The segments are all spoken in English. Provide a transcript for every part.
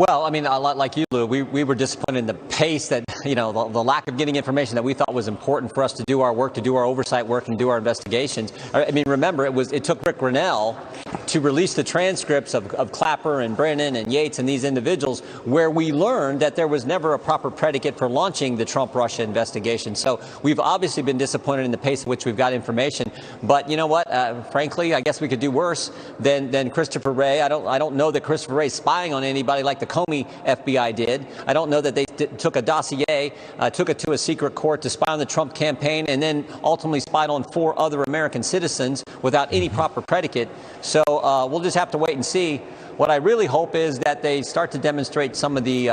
Well, I mean, a lot like you, Lou, we were disappointed in the pace that, the lack of getting information that we thought was important for us to do our work, to do our oversight work and do our investigations. I mean, remember, it took Rick Grenell to release the transcripts of Clapper and Brennan and Yates and these individuals where we learned that there was never a proper predicate for launching the Trump-Russia investigation. So we've obviously been disappointed in the pace at which we've got information. But you know what? Frankly, I guess we could do worse than Christopher Wray. I don't know that Christopher Wray's spying on anybody like the Comey FBI did. I don't know that they took a dossier, took it to a secret court to spy on the Trump campaign, and then ultimately spied on 4 other American citizens without any proper predicate. So we'll just have to wait and see. What I really hope is that they start to demonstrate some of the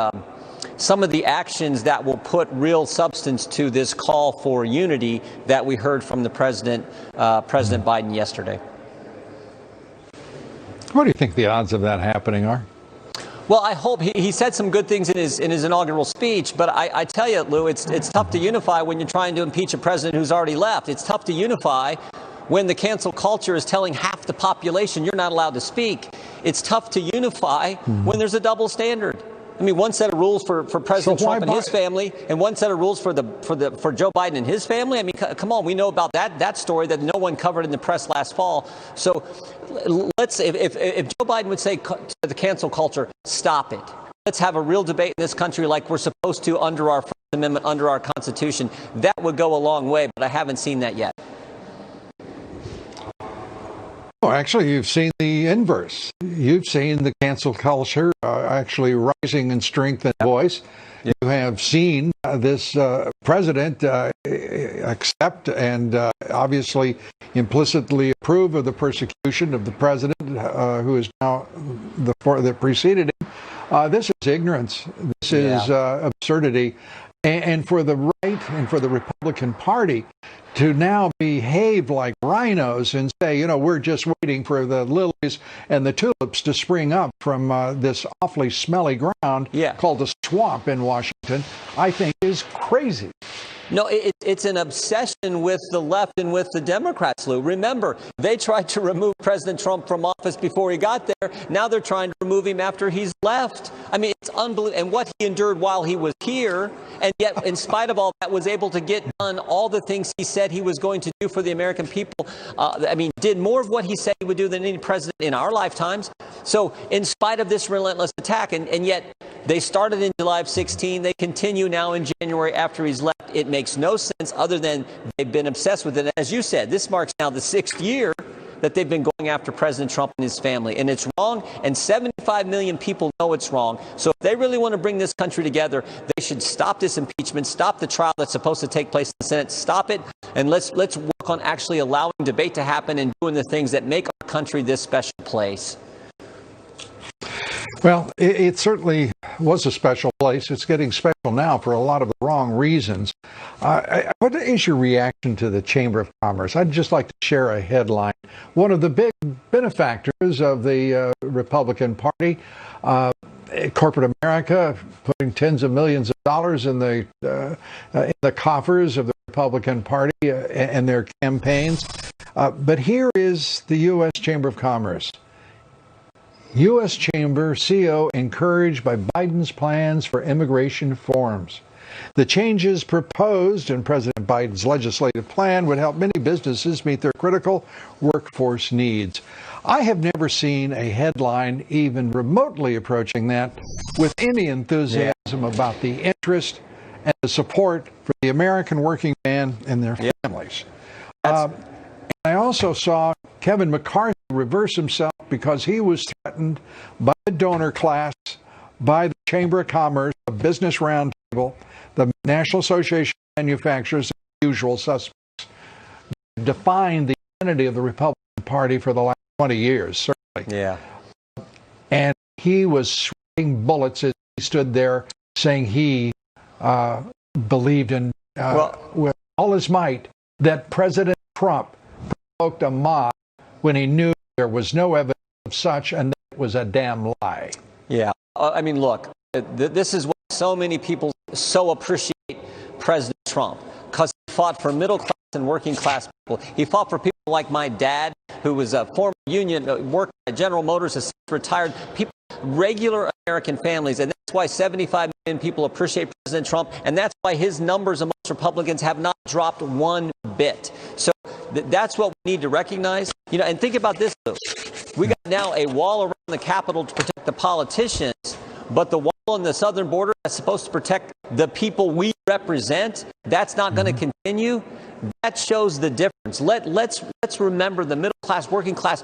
actions that will put real substance to this call for unity that we heard from the President Biden yesterday. What do you think the odds of that happening are? Well, I hope he said some good things in his inaugural speech, but I tell you, Lou, it's tough to unify when you're trying to impeach a president who's already left. It's tough to unify when the cancel culture is telling half the population you're not allowed to speak. It's tough to unify when there's a double standard. I mean, one set of rules for President Trump and his family, and one set of rules for Joe Biden and his family. I mean, come on, we know about that story that no one covered in the press last fall. So if Joe Biden would say to the cancel culture, stop it. Let's have a real debate in this country like we're supposed to under our First Amendment, under our Constitution. That would go a long way, but I haven't seen that yet. Oh, actually, you've seen the inverse. You've seen the cancel culture actually rising in strength and voice. You have seen this president accept and obviously implicitly approve of the persecution of the president who is now that preceded him. This is ignorance. This is absurdity. And for the right and for the Republican Party to now behave like rhinos and say, we're just waiting for the lilies and the tulips to spring up from this awfully smelly ground called the swamp in Washington, I think is crazy. No, it's an obsession with the left and with the Democrats, Lou. Remember, they tried to remove President Trump from office before he got there. Now they're trying to remove him after he's left. I mean, it's unbelievable. And what he endured while he was here, and yet, in spite of all that, was able to get done all the things he said he was going to do for the American people. Did more of what he said he would do than any president in our lifetimes. So in spite of this relentless attack, and yet they started in July of 16, they continue now in January after he's left. It makes no sense other than they've been obsessed with it. As you said, this marks now the 6th year that they've been going after President Trump and his family. And it's wrong, and 75 million people know it's wrong. So if they really want to bring this country together, they should stop this impeachment, stop the trial that's supposed to take place in the Senate, stop it, and let's work on actually allowing debate to happen and doing the things that make our country this special place. Well, it certainly was a special place. It's getting special now for a lot of the wrong reasons. What is your reaction to the Chamber of Commerce? I'd just like to share a headline. One of the big benefactors of the Republican Party, corporate America, putting tens of millions of dollars in the coffers of the Republican Party and their campaigns. But here is the U.S. Chamber of Commerce. U.S. Chamber CEO encouraged by Biden's plans for immigration reforms. The changes proposed in President Biden's legislative plan would help many businesses meet their critical workforce needs. I have never seen a headline even remotely approaching that with any enthusiasm about the interest and the support for the American working man and their families. I also saw Kevin McCarthy reverse himself because he was threatened by the donor class, by the Chamber of Commerce, the Business Roundtable, the National Association of Manufacturers, and the usual suspects, defined the identity of the Republican Party for the last 20 years, certainly. Yeah. And he was sweating bullets as he stood there saying he believed in, with all his might, that President Trump provoked a mob when he knew there was no evidence of such, and that it was a damn lie. Yeah. I mean, look, this is why so many people so appreciate President Trump, because he fought for middle class and working class people. He fought for people like my dad, who was a former union worker at General Motors, has retired. People regular American families. And that's why 75 million people appreciate President Trump. And that's why his numbers amongst Republicans have not dropped one bit. So that's what we need to recognize. And think about this, Lou. We got now a wall around the Capitol to protect the politicians, but the wall on the southern border that's supposed to protect the people we represent, that's not going to continue. That shows the difference. Let's remember the middle class, working class,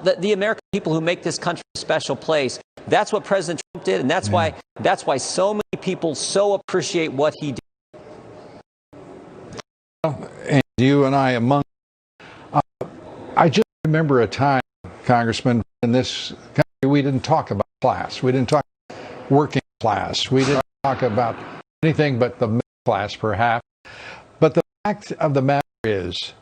the American people who make this country a special place. That's what President Trump did, and that's why so many people so appreciate what he did. And you and I among. I just remember a time, Congressman, in this country we didn't talk about class. We didn't talk about working class. We didn't talk about anything but the middle class, perhaps. But the fact of the matter is,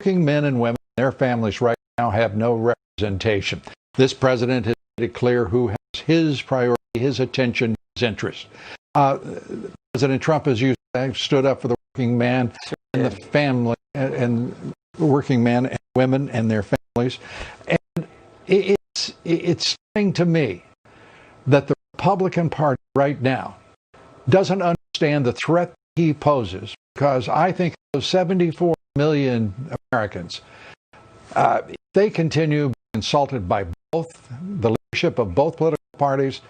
working men and women and their families right now have no representation. This president has made it clear who has his priority, his attention, his interest. President Trump, as you say, stood up for the working man and the family, and working men and women and their families. And it's saying to me that the Republican Party right now doesn't understand the threat he poses, because I think those 74 million Americans, if they continue being insulted by both the leadership of both political parties,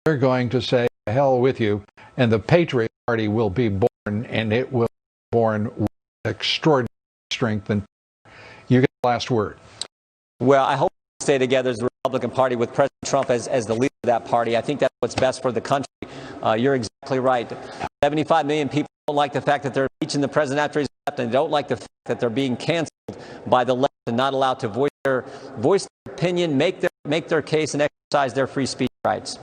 they're going to say, "The hell with you," and the Patriot Party will be born, and it will be born with extraordinary strength. And you get the last word. Well, I hope we stay together as the Republican Party with President Trump as the leader of that party. I think that's what's best for the country. You're exactly right. 75 million people don't like the fact that they're impeaching the president after he's left, and they don't like the fact that they're being canceled by the left and not allowed to voice their opinion, make their case, and exercise their free speech rights.